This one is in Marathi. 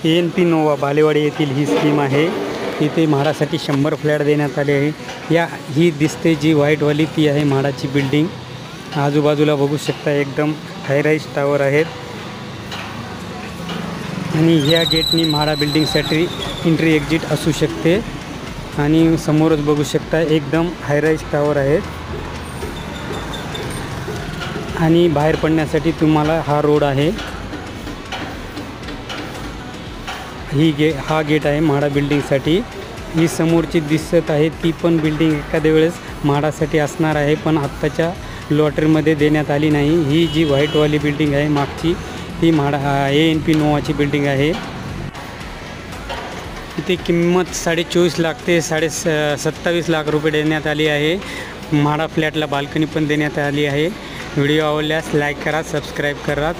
ANP नोवा बालेवाडी येथील ही स्कीम आहे। इथे म्हाडासाठी 100 फ्लॅट देण्यात आले आहे। ही दिसते जी व्हाईटवाली ती आहे म्हाडाची बिल्डिंग। आजूबाजूला बघू शकता एकदम हाय राईज टावर आहेत आणि ह्या गेटनी म्हाडा बिल्डिंगसाठी एंट्री एक्झिट असू शकते। आणि समोरच बघू शकता एकदम हाय राईज टावर आहेत आणि बाहेर पडण्यासाठी तुम्हाला हा रोड आहे। हा गेट आहे म्हाडा बिल्डिंगसाठी। ही समोरची दिसत आहे ती पण बिल्डिंग एखाद्या वेळेस म्हाडासाठी असणार आहे, पण आत्ताच्या लॉटरीमध्ये देण्यात आली नाही। ही जी व्हाईटवाली बिल्डिंग आहे मागची ही म्हाडा ANP नोवाची बिल्डिंग आहे। इथे किंमत 24.5 लाख ते 27 लाख रुपये देण्यात आली आहे। म्हाडा फ्लॅटला बाल्कनी पण देण्यात आली आहे। व्हिडिओ आवडल्यास लाईक करा, सबस्क्राईब करा।